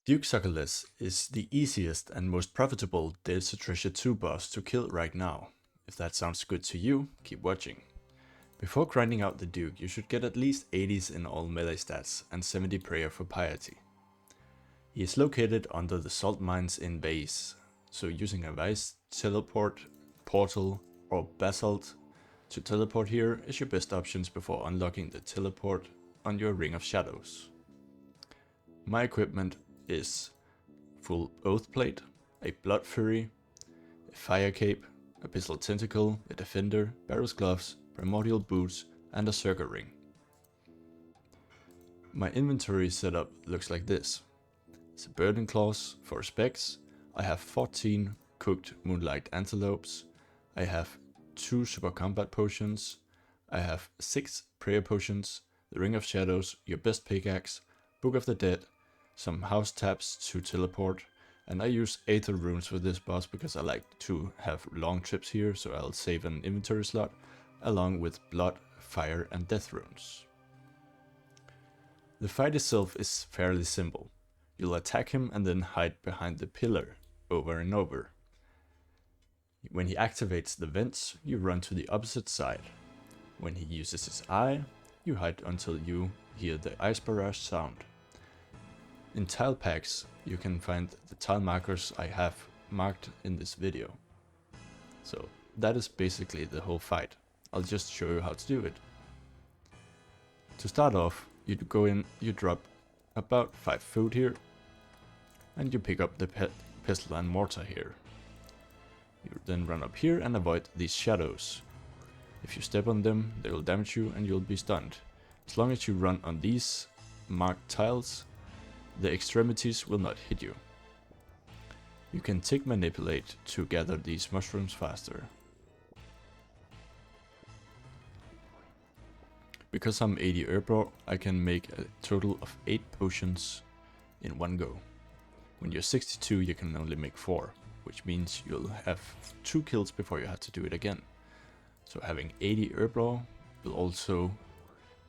Duke Sucellus is the easiest and most profitable Delta Treasure 2 boss to kill right now. If that sounds good to you, keep watching. Before grinding out the Duke, you should get at least 80s in all melee stats and 70 prayer for piety. He is located under the salt mines in base, so using a vice, teleport, portal or basalt to teleport here is your best options before unlocking the teleport on your Ring of Shadows. My equipment is full Oath Plate, a Blood Fury, a Fire Cape, Abyssal Tentacle, a Defender, Barrow's Gloves, Primordial Boots, and a Circle Ring. My inventory setup looks like this. It's a Burden Claws for specs. I have 14 cooked Moonlight Antelopes. I have 2 Super Combat Potions. I have 6 Prayer Potions, the Ring of Shadows, your best pickaxe, Book of the Dead, some house taps to teleport, and I use Aether runes for this boss because I like to have long trips here, so I'll save an inventory slot, along with blood, fire and death runes. The fight itself is fairly simple. You'll attack him and then hide behind the pillar, over and over. When he activates the vents, you run to the opposite side. When he uses his eye, you hide until you hear the ice barrage sound. In tile packs, you can find the tile markers I have marked in this video. So that is basically the whole fight. I'll just show you how to do it. To start off, you go in, you drop about 5 food here, and you pick up the pestle and mortar here. You then run up here and avoid these shadows. If you step on them, they will damage you and you'll be stunned. As long as you run on these marked tiles, the extremities will not hit you. You can tick manipulate to gather these mushrooms faster. Because I'm 80 Herbro, I can make a total of 8 potions in one go. When you're 62 you can only make 4, which means you'll have 2 kills before you have to do it again. So having 80 Herbro will also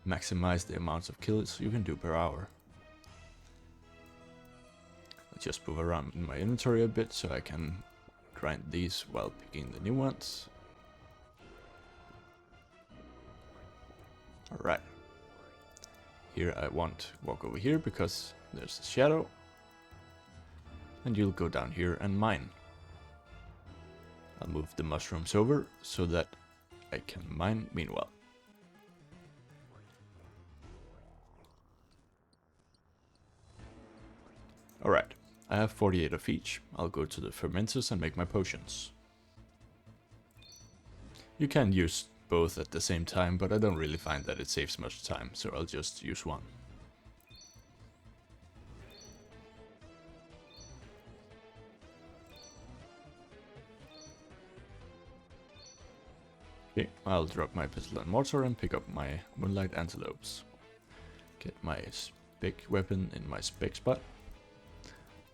maximize the amounts of kills you can do per hour. I'll just move around in my inventory a bit so I can grind these while picking the new ones. Alright. Here I want walk over here because there's a shadow. And you'll go down here and mine. I'll move the mushrooms over so that I can mine meanwhile. Alright, I have 48 of each. I'll go to the fermenters and make my potions. You can use both at the same time, but I don't really find that it saves much time, so I'll just use one. Okay, I'll drop my pestle and mortar and pick up my Moonlight Antelopes. Get my spec weapon in my spec spot.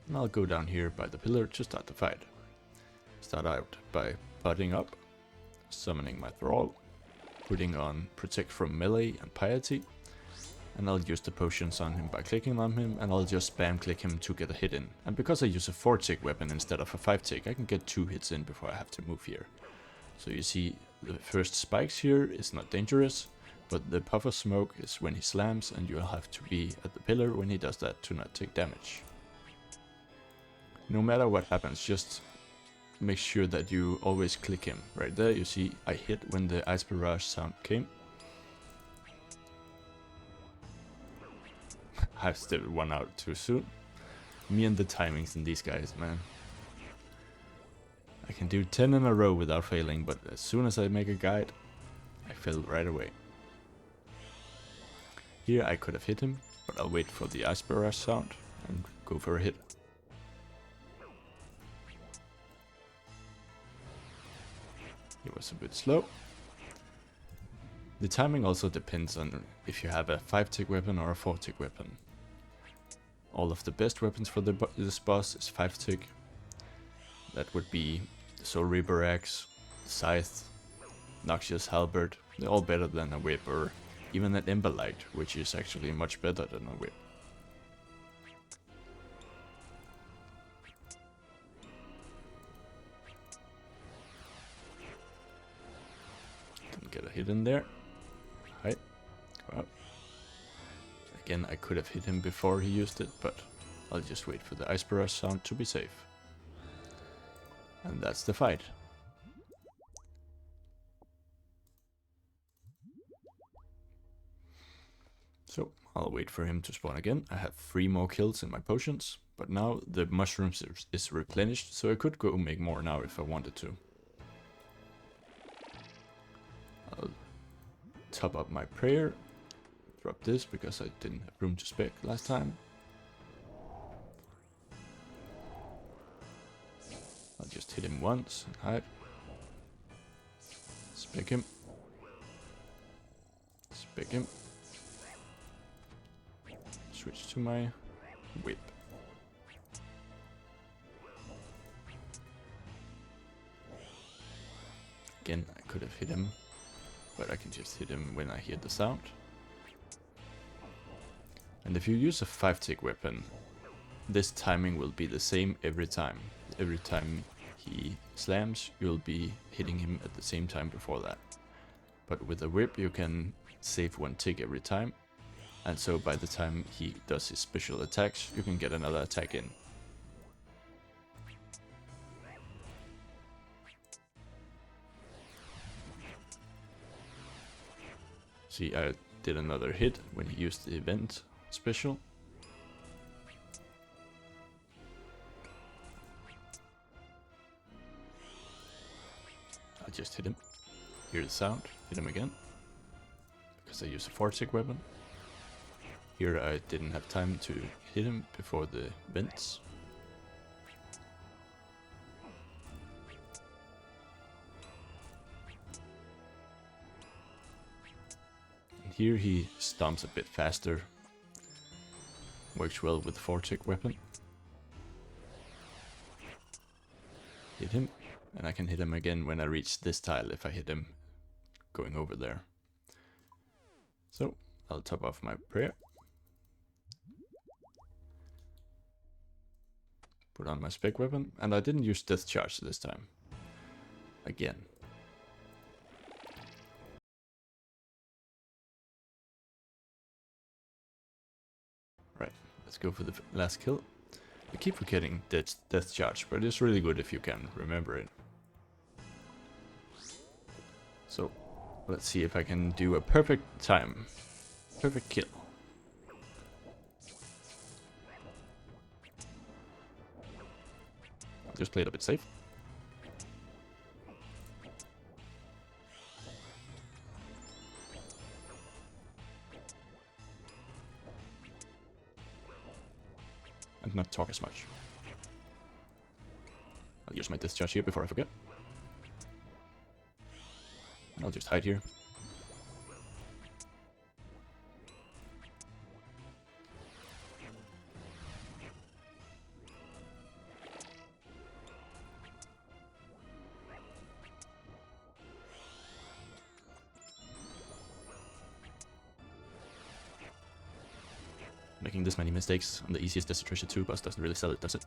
And I'll go down here by the pillar to start the fight. Start out by butting up, summoning my thrall, putting on Protect from Melee and Piety, and I'll use the potions on him by clicking on him, and I'll just spam click him to get a hit in. And because I use a 4-tick weapon instead of a 5-tick, I can get 2 hits in before I have to move here. So you see the first spikes here is not dangerous, but the puff of smoke is when he slams, and you'll have to be at the pillar when he does that to not take damage. No matter what happens, just make sure that you always click him. Right there you see I hit when the ice barrage sound came. I stepped one out too soon. Me and the timings in these guys, man. I can do 10 in a row without failing, but as soon as I make a guide, I fail right away. Here I could have hit him, but I'll wait for the ice barrage sound and go for a hit. He was a bit slow. The timing also depends on if you have a 5-tick weapon or a 4-tick weapon. All of the best weapons for this boss is 5-tick. That would be the Soul Reaper Axe, Scythe, Noxious Halberd. They're all better than a whip, or even an Emberlight, which is actually much better than a whip. Get a hit in there. Hide. Go out. Again, I could have hit him before he used it, but I'll just wait for the ice barrage sound to be safe. And that's the fight. So I'll wait for him to spawn again. I have 3 more kills in my potions, but now the mushrooms is replenished, so I could go make more now if I wanted to. I'll top up my prayer, drop this because I didn't have room to spec last time. I'll just hit him once and hide. Spec him. Spec him. Switch to my whip. Again, I could have hit him, but I can just hit him when I hear the sound. And if you use a 5-tick weapon, this timing will be the same every time. Every time he slams, you'll be hitting him at the same time before that. But with a whip, you can save 1 tick every time. And so by the time he does his special attacks, you can get another attack in. See, I did another hit when he used the event special. I just hit him. Hear the sound, hit him again. Because I used a 4-tick weapon. Here I didn't have time to hit him before the vents. And here he stomps a bit faster. Works well with the 4-tick weapon. Hit him, and I can hit him again when I reach this tile if I hit him going over there. So I'll top off my prayer. Put on my spec weapon, and I didn't use death charge this time. Again. Right, let's go for the last kill. I keep forgetting death charge, but it's really good if you can remember it. So, let's see if I can do a perfect time. Perfect kill. Just play it a bit safe. And not talk as much. I'll use my discharge here before I forget. I'll just hide here. Making this many mistakes on the easiest Desert Treasure 2 boss doesn't really sell it, does it?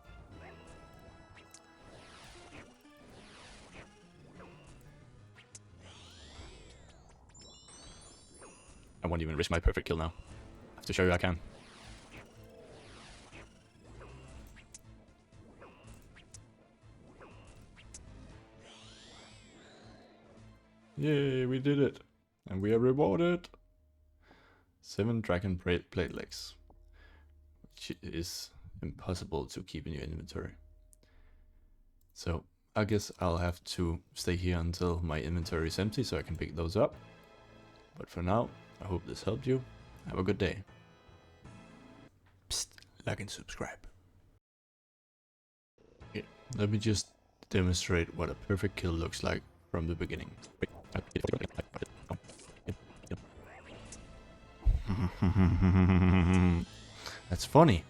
I won't even risk my perfect kill now. I have to show you I can. Yay, we did it! And we are rewarded! 7 dragon plate legs. Which is impossible to keep in your inventory. So I guess I'll have to stay here until my inventory is empty so I can pick those up. But for now, I hope this helped you. Have a good day. Psst, like and subscribe. Here, let me just demonstrate what a perfect kill looks like from the beginning. That's funny.